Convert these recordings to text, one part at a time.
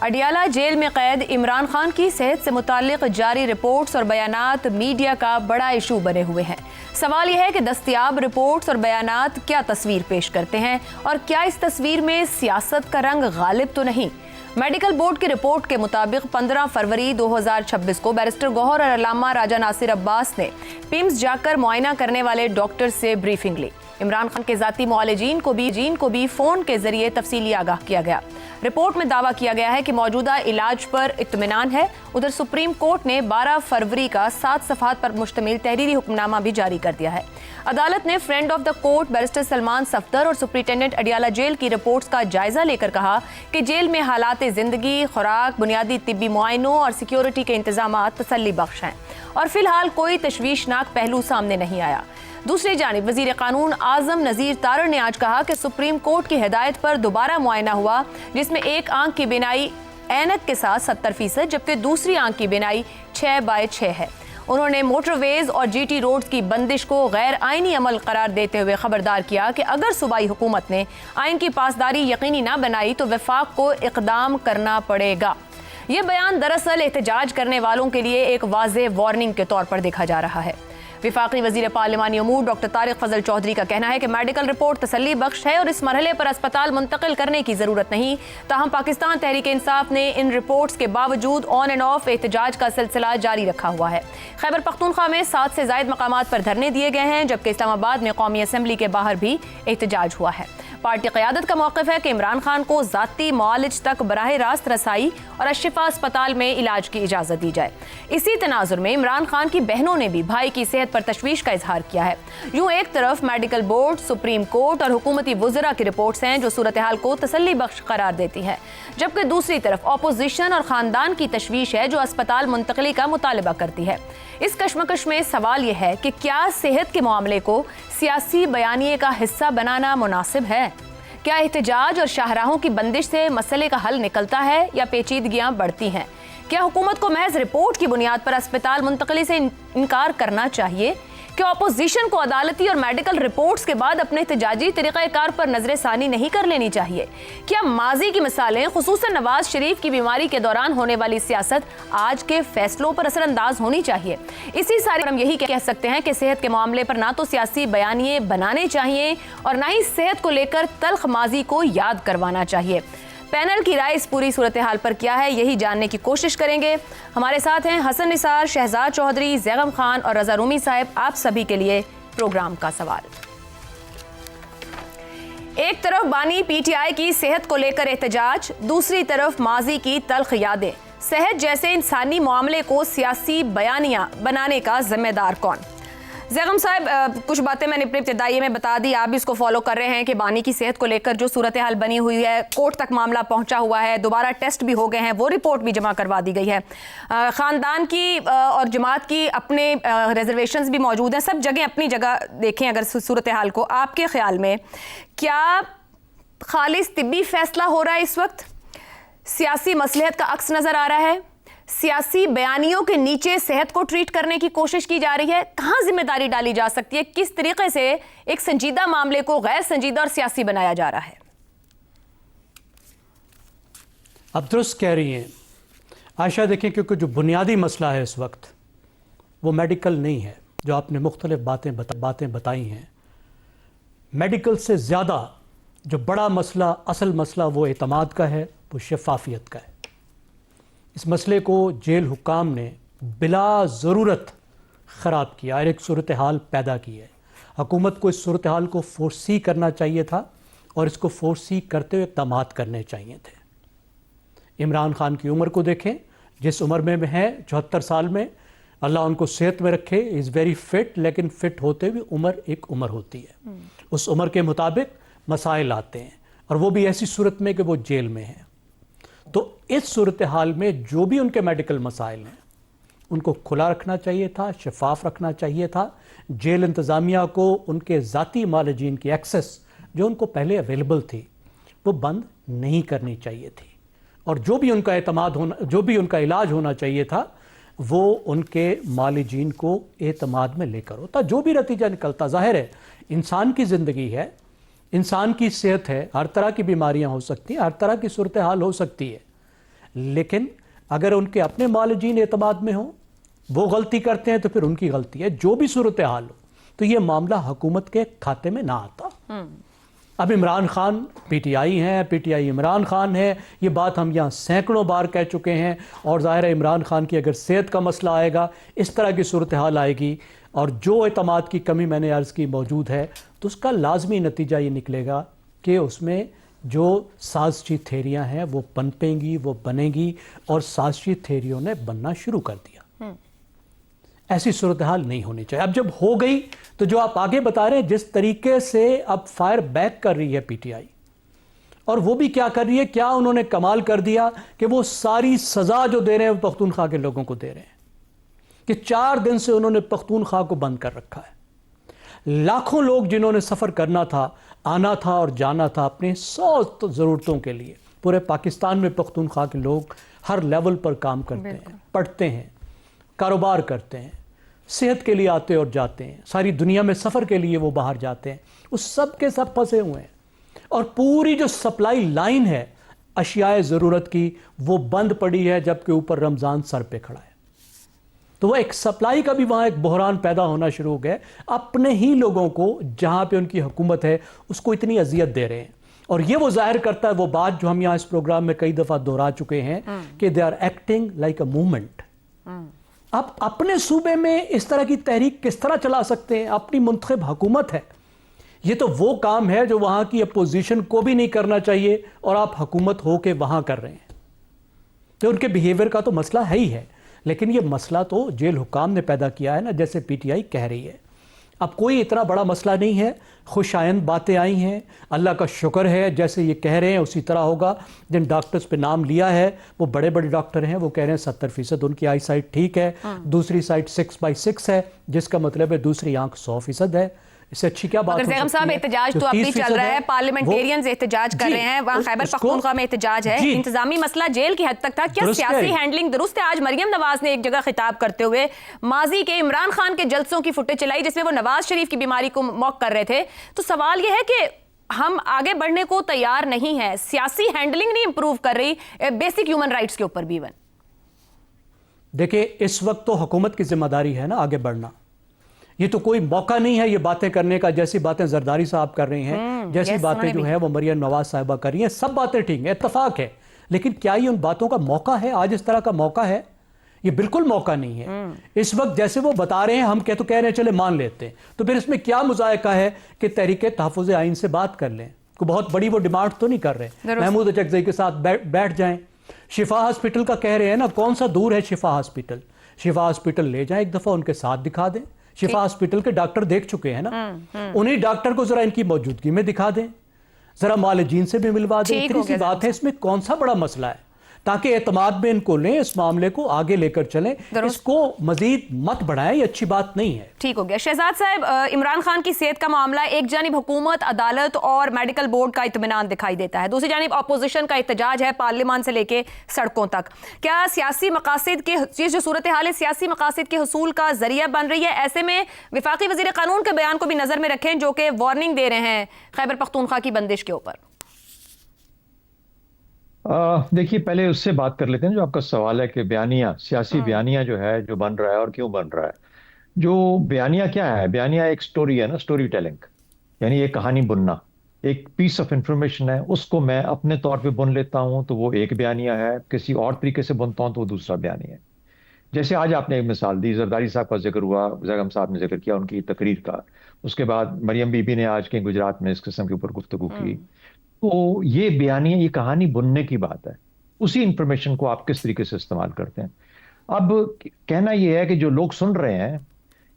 Adiala jail میں قید عمران خان کی صحت سے متعلق جاری رپورٹس اور بیانات میڈیا کا بڑا ایشو بنے ہوئے ہیں۔ سوال یہ ہے کہ دستیاب رپورٹس اور بیانات کیا تصویر پیش کرتے ہیں اور کیا اس تصویر میں سیاست کا رنگ غالب تو نہیں؟ میڈیکل بورڈ کی رپورٹ کے مطابق 15 فروری 2026 کو بیرسٹر گوہر اور علامہ راجہ ناصر عباس نے پیمز جا کر معائنہ کرنے والے ڈاکٹر سے بریفنگ لی۔ عمران خان کے ذاتی معالجین کو بھی فون کے ذریعے تفصیلی آگاہ کیا گیا۔ رپورٹ میں دعویٰ کیا گیا ہے کہ موجودہ علاج پر اطمینان ہے۔ ادھر سپریم کورٹ نے 12 فروری کا 7 صفحات پر مشتمل تحریری حکم نامہ بھی جاری کر دیا ہے۔ عدالت نے friend of the court barrister Salman Safdar اور سپرنٹینڈنٹ اڈیالہ جیل کی رپورٹس کا جائزہ لے کر کہا کہ جیل میں حالات زندگی، خوراک، بنیادی طبی معائنوں اور سیکیورٹی کے انتظامات تسلی بخش ہیں اور فی الحال کوئی تشویشناک پہلو سامنے نہیں آیا۔ دوسری جانب وزیر قانون اعظم نذیر تارڑ نے آج کہا کہ سپریم کورٹ کی ہدایت پر دوبارہ معائنہ ہوا جس میں ایک آنکھ کی بینائی اینک کے ساتھ 70% جبکہ دوسری آنکھ کی بینائی 6/6 ہے۔ انہوں نے موٹر ویز اور جی ٹی روڈز کی بندش کو غیر آئینی عمل قرار دیتے ہوئے خبردار کیا کہ اگر صوبائی حکومت نے آئین کی پاسداری یقینی نہ بنائی تو وفاق کو اقدام کرنا پڑے گا۔ یہ بیان دراصل احتجاج کرنے والوں کے لیے ایک واضح وارننگ کے طور پر دیکھا جا رہا ہے۔ وفاقی وزیر پارلیمانی امور ڈاکٹر طارق فضل چودھری کا کہنا ہے کہ میڈیکل رپورٹ تسلی بخش ہے اور اس مرحلے پر اسپتال منتقل کرنے کی ضرورت نہیں، تاہم پاکستان تحریک انصاف نے ان رپورٹس کے باوجود آن اینڈ آف احتجاج کا سلسلہ جاری رکھا ہوا ہے۔ خیبر پختونخوا میں 7 سے زائد مقامات پر دھرنے دیے گئے ہیں جبکہ اسلام آباد میں قومی اسمبلی کے باہر بھی احتجاج ہوا ہے۔ پارٹی قیادت کا موقف ہے کہ عمران خان کو ذاتی معالج تک براہ راست رسائی اور الشفا اسپتال میں علاج کی اجازت دی جائے۔ اسی تناظر میں عمران خان کی بہنوں نے بھی بھائی کی صحت پر تشویش کا اظہار کیا ہے۔ یوں ایک طرف میڈیکل بورڈ، سپریم کورٹ اور حکومتی وزراء کی رپورٹس ہیں جو صورتحال کو تسلی بخش قرار دیتی ہے، جبکہ دوسری طرف اپوزیشن اور خاندان کی تشویش ہے جو اسپتال منتقلی کا مطالبہ کرتی ہے۔ اس کشمکش میں سوال یہ ہے کہ کیا صحت کے معاملے کو سیاسی بیانیے کا حصہ بنانا مناسب ہے؟ کیا احتجاج اور شاہراہوں کی بندش سے مسئلے کا حل نکلتا ہے یا پیچیدگیاں بڑھتی ہیں؟ کیا حکومت کو محض رپورٹ کی بنیاد پر اسپتال منتقلی سے انکار کرنا چاہیے؟ کیا اپوزیشن کو عدالتی اور میڈیکل رپورٹس کے بعد اپنے احتجاجی طریقہ کار پر نظر ثانی نہیں کر لینی چاہیے؟ کیا ماضی کی مثالیں خصوصاً نواز شریف کی بیماری کے دوران ہونے والی سیاست آج کے فیصلوں پر اثر انداز ہونی چاہیے؟ اسی سارے ہم یہی کہہ سکتے ہیں کہ صحت کے معاملے پر نہ تو سیاسی بیانیے بنانے چاہیے اور نہ ہی صحت کو لے کر تلخ ماضی کو یاد کروانا چاہیے۔ پینل کی رائے اس پوری صورتحال پر کیا ہے یہی جاننے کی کوشش کریں گے۔ ہمارے ساتھ ہیں حسن نثار، شہزاد چودھری، زیغم خان اور رضا رومی صاحب۔ آپ سبھی کے لیے پروگرام کا سوال۔ ایک طرف بانی پی ٹی آئی کی صحت کو لے کر احتجاج، دوسری طرف ماضی کی تلخ یادیں۔ صحت جیسے انسانی معاملے کو سیاسی بیانیہ بنانے کا ذمہ دار کون؟ زیغم صاحب، کچھ باتیں میں نے اپنے ابتدائی میں بتا دی، آپ بھی اس کو فالو کر رہے ہیں کہ بانی کی صحت کو لے کر جو صورتحال بنی ہوئی ہے، کورٹ تک معاملہ پہنچا ہوا ہے، دوبارہ ٹیسٹ بھی ہو گئے ہیں، وہ رپورٹ بھی جمع کروا دی گئی ہے، خاندان کی اور جماعت کی اپنے ریزرویشنز بھی موجود ہیں، سب جگہ اپنی جگہ دیکھیں اگر صورتحال کو۔ آپ کے خیال میں کیا خالص طبی فیصلہ ہو رہا ہے اس وقت؟ سیاسی مصلحت کا عکس نظر آ رہا ہے؟ سیاسی بیانیوں کے نیچے صحت کو ٹریٹ کرنے کی کوشش کی جا رہی ہے؟ کہاں ذمہ داری ڈالی جا سکتی ہے؟ کس طریقے سے ایک سنجیدہ معاملے کو غیر سنجیدہ اور سیاسی بنایا جا رہا ہے؟ اب درست کہہ رہی ہیں عائشہ۔ دیکھیں کیونکہ جو بنیادی مسئلہ ہے اس وقت وہ میڈیکل نہیں ہے، جو آپ نے مختلف باتیں بتائی ہیں، میڈیکل سے زیادہ جو بڑا مسئلہ، اصل مسئلہ وہ اعتماد کا ہے، وہ شفافیت کا ہے۔ اس مسئلے کو جیل حکام نے بلا ضرورت خراب کیا اور ایک صورتحال پیدا کی ہے۔ حکومت کو اس صورتحال کو فورسی کرنا چاہیے تھا اور اس کو فورسی کرتے ہوئے اقدامات کرنے چاہیے تھے۔ عمران خان کی عمر کو دیکھیں، جس عمر میں ہیں 74 سال میں، اللہ ان کو صحت میں رکھے، از ویری فٹ، لیکن فٹ ہوتے ہوئے عمر ایک عمر ہوتی ہے، اس عمر کے مطابق مسائل آتے ہیں اور وہ بھی ایسی صورت میں کہ وہ جیل میں ہیں۔ تو اس صورتحال میں جو بھی ان کے میڈیکل مسائل ہیں ان کو کھلا رکھنا چاہیے تھا، شفاف رکھنا چاہیے تھا۔ جیل انتظامیہ کو ان کے ذاتی معالجین کی ایکسس جو ان کو پہلے اویلیبل تھی وہ بند نہیں کرنی چاہیے تھی، اور جو بھی ان کا جو بھی ان کا علاج ہونا چاہیے تھا وہ ان کے معالجین کو اعتماد میں لے کر ہوتا۔ جو بھی نتیجہ نکلتا، ظاہر ہے انسان کی زندگی ہے، انسان کی صحت ہے، ہر طرح کی بیماریاں ہو سکتی ہیں، ہر طرح کی صورتحال ہو سکتی ہے، لیکن اگر ان کے اپنے معالجین اعتماد میں ہوں، وہ غلطی کرتے ہیں تو پھر ان کی غلطی ہے، جو بھی صورتحال ہو تو یہ معاملہ حکومت کے کھاتے میں نہ آتا۔ اب Imran Khan P T I ہیں، P T I Imran Khan ہے، یہ بات ہم یہاں سینکڑوں بار کہہ چکے ہیں، اور ظاہر ہے عمران خان کی اگر صحت کا مسئلہ آئے گا، اس طرح کی صورتحال آئے گی اور جو اعتماد کی کمی میں نے عرض کی موجود ہے، تو اس کا لازمی نتیجہ یہ نکلے گا کہ اس میں جو سازشی تھیریاں ہیں وہ پنپیں گی، وہ بنیں گی، اور سازشی تھیریوں نے بننا شروع کر دیا۔ ایسی صورتحال نہیں ہونی چاہیے۔ اب جب ہو گئی تو جو آپ آگے بتا رہے ہیں، جس طریقے سے اب فائر بیک کر رہی ہے پی ٹی آئی، اور وہ بھی کیا کر رہی ہے، کیا انہوں نے کمال کر دیا کہ وہ ساری سزا جو دے رہے ہیں وہ پختونخوا کے لوگوں کو دے رہے ہیں، کہ 4 دن سے انہوں نے پختونخوا کو بند کر رکھا ہے۔ لاکھوں لوگ جنہوں نے سفر کرنا تھا، آنا تھا اور جانا تھا اپنے 100 ضرورتوں کے لیے، پورے پاکستان میں پختونخوا کے لوگ ہر لیول پر کام کرتے ہیں، پڑھتے ہیں، کاروبار کرتے ہیں، صحت کے لیے آتے اور جاتے ہیں، ساری دنیا میں سفر کے لیے وہ باہر جاتے ہیں، اس سب کے سب پھنسے ہوئے ہیں، اور پوری جو سپلائی لائن ہے اشیاء ضرورت کی وہ بند پڑی ہے، جبکہ اوپر رمضان سر پہ کھڑا ہے۔ تو وہ ایک سپلائی کا بھی وہاں ایک بحران پیدا ہونا شروع ہو گیا، اپنے ہی لوگوں کو جہاں پہ ان کی حکومت ہے اس کو اتنی اذیت دے رہے ہیں، اور یہ وہ ظاہر کرتا ہے وہ بات جو ہم یہاں اس پروگرام میں کئی دفعہ دہرا چکے ہیں کہ they are acting like a movement. آپ اپنے صوبے میں اس طرح کی تحریک کس طرح چلا سکتے ہیں؟ اپنی منتخب حکومت ہے، یہ تو وہ کام ہے جو وہاں کی اپوزیشن کو بھی نہیں کرنا چاہیے، اور آپ حکومت ہو کے وہاں کر رہے ہیں۔ تو ان کے بیہیویئر کا تو مسئلہ ہے ہی ہے، لیکن یہ مسئلہ تو جیل حکام نے پیدا کیا ہے نا، جیسے پی ٹی آئی کہہ رہی ہے۔ اب کوئی اتنا بڑا مسئلہ نہیں ہے، خوش آئند باتیں آئی ہیں، اللہ کا شکر ہے، جیسے یہ کہہ رہے ہیں اسی طرح ہوگا۔ جن ڈاکٹرز پہ نام لیا ہے وہ بڑے بڑے ڈاکٹر ہیں، وہ کہہ رہے ہیں 70% ان کی آئی سائٹ ٹھیک ہے، دوسری سائٹ 6/6 ہے، جس کا مطلب ہے دوسری آنکھ 100% ہے۔ اس سے اچھی کیا بات ہو سکتی ہے؟ بیگم صاحب احتجاج تو اب بھی چل رہا ہے، پارلیمنٹیرینز احتجاج کر رہے ہیں، وہاں خیبر پختونخوا میں احتجاج ہے، انتظامی مسئلہ جیل کی حد تک تھا، کیا سیاسی ہینڈلنگ درست ہے؟ آج مریم نواز نے ایک جگہ خطاب کرتے ہوئے ماضی کے عمران خان کے جلسوں کی فوٹیج چلائی جس میں وہ نواز شریف کی بیماری کو موک کر رہے تھے، تو سوال یہ ہے کہ ہم آگے بڑھنے کو تیار نہیں ہیں، سیاسی ہینڈلنگ نہیں امپروو کر رہی بیسک ہیومن رائٹس کے اوپر بھی۔ دیکھیں اس وقت تو حکومت کی ذمہ داری ہے نا آگے بڑھنا، یہ تو کوئی موقع نہیں ہے یہ باتیں کرنے کا، جیسی باتیں زرداری صاحب کر رہے ہیں، جیسی باتیں جو ہے وہ مریم نواز صاحبہ کر رہی ہیں، سب باتیں ٹھیک ہیں، اتفاق ہے، لیکن کیا یہ ان باتوں کا موقع ہے؟ آج اس طرح کا موقع ہے؟ یہ بالکل موقع نہیں ہے۔ اس وقت جیسے وہ بتا رہے ہیں ہم کہہ رہے ہیں چلے مان لیتے ہیں، تو پھر اس میں کیا مذائقہ ہے کہ تحریک تحفظ آئین سے بات کر لیں؟ کوئی بہت بڑی وہ ڈیمانڈ تو نہیں کر رہے، محمود اچکزئی کے ساتھ بیٹھ جائیں، شفا ہاسپٹل کا کہہ رہے ہیں نا، کون سا دور ہے شفا ہاسپٹل؟ شفا ہاسپٹل لے جائیں، ایک دفعہ ان کے ساتھ دکھا دیں، شفا ہاسپٹل کے ڈاکٹر دیکھ چکے ہیں نا، انہیں ڈاکٹر کو ذرا ان کی موجودگی میں دکھا دیں، ذرا معالجین سے بھی ملوا دیں، اتنی سی بات ہے، اس میں کون سا بڑا مسئلہ ہے؟ تاکہ اعتماد میں ان کو لیں، اس معاملے کو آگے لے کر چلیں، اس کو مزید مت بڑھائیں، یہ اچھی بات نہیں ہے۔ ٹھیک ہو گیا شہزاد صاحب، عمران خان کی صحت کا معاملہ، ایک جانب حکومت، عدالت اور میڈیکل بورڈ کا اطمینان دکھائی دیتا ہے، دوسری جانب اپوزیشن کا احتجاج ہے پارلیمان سے لے کے سڑکوں تک، کیا سیاسی مقاصد کے یہ جو صورتحال ہے سیاسی مقاصد کے حصول کا ذریعہ بن رہی ہے؟ ایسے میں وفاقی وزیر قانون کے بیان کو بھی نظر میں رکھیں جو کہ وارننگ دے رہے ہیں خیبر پختونخوا کی بندش کے اوپر۔ دیکھیے پہلے اس سے بات کر لیتے ہیں جو آپ کا سوال ہے کہ بیانیہ، سیاسی بیانیہ جو ہے جو بن رہا ہے اور کیوں بن رہا ہے۔ جو بیانیہ کیا ہے؟ بیانیہ ایک سٹوری ہے نا، سٹوری ٹیلنگ، یعنی ایک کہانی بننا، ایک پیس آف انفارمیشن ہے، اس کو میں اپنے طور پہ بن لیتا ہوں تو وہ ایک بیانیہ ہے، کسی اور طریقے سے بنتا ہوں تو وہ دوسرا بیانیہ ہے۔ جیسے آج آپ نے ایک مثال دی، زرداری صاحب کا ذکر ہوا، بیگم صاحب نے ذکر کیا ان کی تقریر کا، اس کے بعد مریم بی بی نے آج کے گجرات میں اس قسم کے اوپر گفتگو کی، تو یہ بیانیہ، یہ کہانی بننے کی بات ہے، اسی انفارمیشن کو آپ کس طریقے سے استعمال کرتے ہیں۔ اب کہنا یہ ہے کہ جو لوگ سن رہے ہیں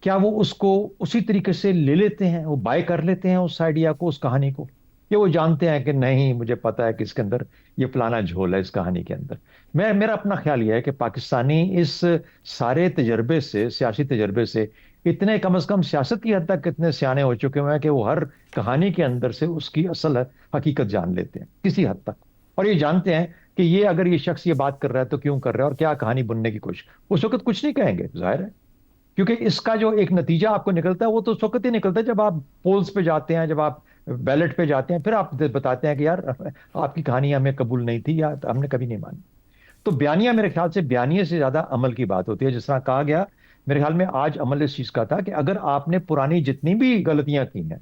کیا وہ اس کو اسی طریقے سے لے لیتے ہیں، وہ بائی کر لیتے ہیں اس آئیڈیا کو، اس کہانی کو، یا وہ جانتے ہیں کہ نہیں مجھے پتا ہے کہ اس کے اندر یہ فلانا جھول ہے اس کہانی کے اندر۔ میرا اپنا خیال یہ ہے کہ پاکستانی اس سارے تجربے سے، سیاسی تجربے سے، اتنے کم از کم سیاست کی حد تک کتنے سیانے ہو چکے ہوئے ہیں کہ وہ ہر کہانی کے اندر سے اس کی اصل حقیقت جان لیتے ہیں کسی حد تک، اور یہ جانتے ہیں کہ یہ اگر یہ شخص یہ بات کر رہا ہے تو کیوں کر رہا ہے اور کیا کہانی بننے کی کوشش، اس وقت کچھ نہیں کہیں گے ظاہر ہے، کیونکہ اس کا جو ایک نتیجہ آپ کو نکلتا ہے وہ تو اس وقت ہی نکلتا ہے جب آپ پولز پہ جاتے ہیں، جب آپ بیلٹ پہ جاتے ہیں، پھر آپ بتاتے ہیں کہ یار آپ کی کہانی ہمیں قبول نہیں تھی یا ہم نے کبھی نہیں مانی۔ تو بیانیہ میرے خیال سے بیانیے سے زیادہ عمل کی بات ہوتی ہے. جس طرح کہا گیا میرے خیال میں آج عمل اس چیز کا تھا کہ اگر آپ نے پرانی جتنی بھی غلطیاں کی ہیں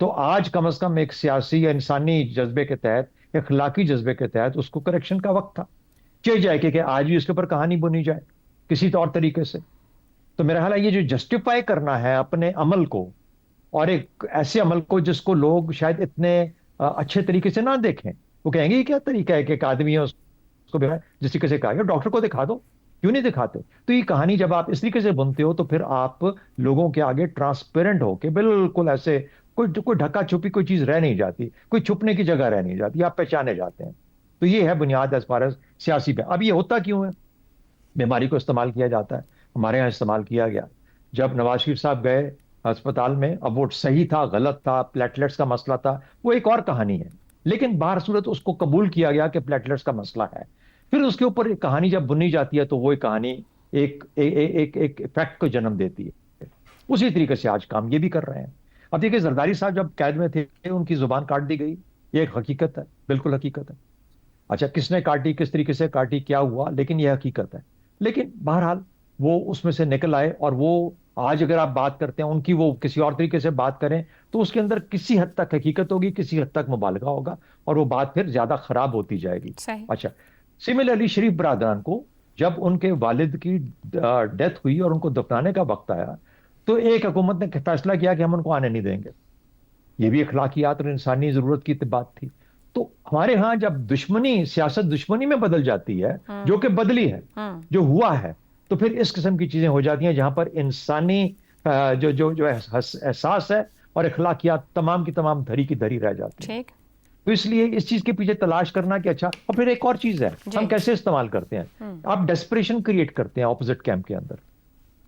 تو آج کم از کم ایک سیاسی یا انسانی جذبے کے تحت، اخلاقی جذبے کے تحت اس کو کریکشن کا وقت تھا. چاہیے جائے کہ آج بھی اس کے اوپر کہانی بنی جائے کسی طور طریقے سے. تو میرا خیال ہے یہ جو جسٹیفائی کرنا ہے اپنے عمل کو، اور ایک ایسے عمل کو جس کو لوگ شاید اتنے اچھے طریقے سے نہ دیکھیں، وہ کہیں گے یہ کیا طریقہ ہے کہ ایک آدمی ہے اس کو جس طریقے سے کہا گیا ڈاکٹر کو دکھا دو، کیوں نہیں دکھاتے؟ تو یہ کہانی جب آپ اس طریقے سے بنتے ہو تو پھر آپ لوگوں کے آگے ٹرانسپیرنٹ ہو کے بالکل ایسے کوئی ڈھکا چھپی کوئی چیز رہ نہیں جاتی، کوئی چھپنے کی جگہ رہ نہیں جاتی، آپ پہچانے جاتے ہیں. تو یہ ہے بنیاد ایز فار ایز سیاسی پہ. اب یہ ہوتا کیوں ہے؟ بیماری کو استعمال کیا جاتا ہے، ہمارے ہاں استعمال کیا گیا. جب نواز شریف صاحب گئے ہسپتال میں، اب وہ صحیح تھا غلط تھا، پلیٹلیٹس کا مسئلہ تھا، وہ ایک اور کہانی ہے، لیکن باہر صورت اس کو قبول کیا گیا کہ پلیٹلیٹس کا مسئلہ ہے. پھر اس کے اوپر ایک کہانی جب بنی جاتی ہے تو وہ ایک کہانی ایک فیکٹ کو جنم دیتی ہے. اسی طریقے سے آج کام یہ بھی کر رہے ہیں. اب دیکھیں زرداری صاحب جب قید میں تھے ان کی زبان کاٹ دی گئی، یہ ایک حقیقت ہے، بالکل حقیقت ہے. اچھا کس نے کاٹی، کس طریقے سے کاٹی، کیا ہوا، لیکن یہ حقیقت ہے. لیکن بہرحال وہ اس میں سے نکل آئے، اور وہ آج اگر آپ بات کرتے ہیں ان کی، وہ کسی اور طریقے سے بات کریں تو اس کے اندر کسی حد تک حقیقت ہوگی، کسی حد تک مبالغہ ہوگا، اور وہ بات پھر زیادہ خراب ہوتی جائے گی. صحیح. اچھا سملرلی شریف برادران کو جب ان کے والد کی ڈیتھ ہوئی اور ان کو دفنانے کا وقت آیا تو ایک حکومت نے فیصلہ کیا کہ ہم ان کو آنے نہیں دیں گے. یہ بھی اخلاقیات اور انسانی ضرورت کی بات تھی. تو ہمارے ہاں جب دشمنی، سیاست دشمنی میں بدل جاتی ہے، جو کہ بدلی ہے، جو ہوا ہے، تو پھر اس قسم کی چیزیں ہو جاتی ہیں جہاں پر انسانی جو احساس ہے اور اخلاقیات تمام کی تمام دھری کی دھری رہ جاتی ہیں. تو اس لیے اس چیز کے پیچھے تلاش کرنا کہ اچھا. اور پھر ایک اور چیز ہے ہم کیسے استعمال کرتے ہیں. آپ ڈیسپریشن کریٹ کرتے ہیں اپوزٹ کیمپ کے اندر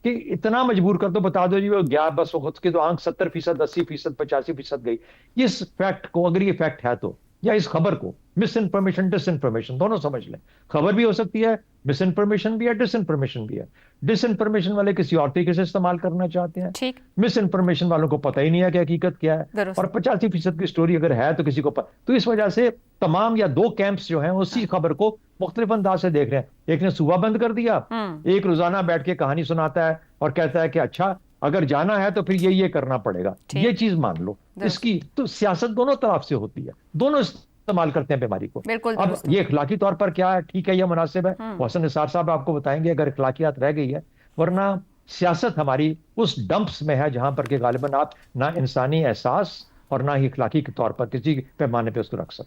کہ اتنا مجبور کر دو، بتا دو جی وہ گیا بس، وقت کی تو آنکھ 70%، 80%، 85% گئی. اس فیکٹ کو، اگر یہ فیکٹ ہے تو، یا اس خبر کو، مس انفارمیشن ڈس انفارمیشن دونوں سمجھ لیں. خبر بھی ہو سکتی ہے، مس انفارمیشن بھی ہے، ڈس انفارمیشن بھی ہے. ڈس انفارمیشن والے کسی اور طریقے سے استعمال کرنا چاہتے ہیں، ٹھیک. مس انفارمیشن والوں کو پتہ ہی نہیں ہے کہ حقیقت کیا ہے، درست. اور 85% کی سٹوری اگر ہے تو کسی کو تو اس وجہ سے تمام یا دو کیمپس جو ہیں اسی خبر کو مختلف انداز سے دیکھ رہے ہیں. ایک نے صوبہ بند کر دیا، ایک روزانہ بیٹھ کے کہانی سناتا ہے اور کہتا ہے کہ اچھا اگر جانا ہے تو پھر یہ کرنا پڑے گا، یہ چیز مان لو. اس کی تو سیاست دونوں طرف سے ہوتی ہے، دونوں استعمال کرتے ہیں بیماری کو. اب یہ اخلاقی طور پر کیا ہے، ٹھیک ہے، یہ مناسب ہے، حسن نثار صاحب آپ کو بتائیں گے اگر اخلاقیات رہ گئی ہے. ورنہ سیاست ہماری اس ڈمپس میں ہے جہاں پر کہ غالباً آپ نہ انسانی احساس اور نہ ہی اخلاقی کے طور پر کسی پیمانے پہ اس کو رکھ سکتے.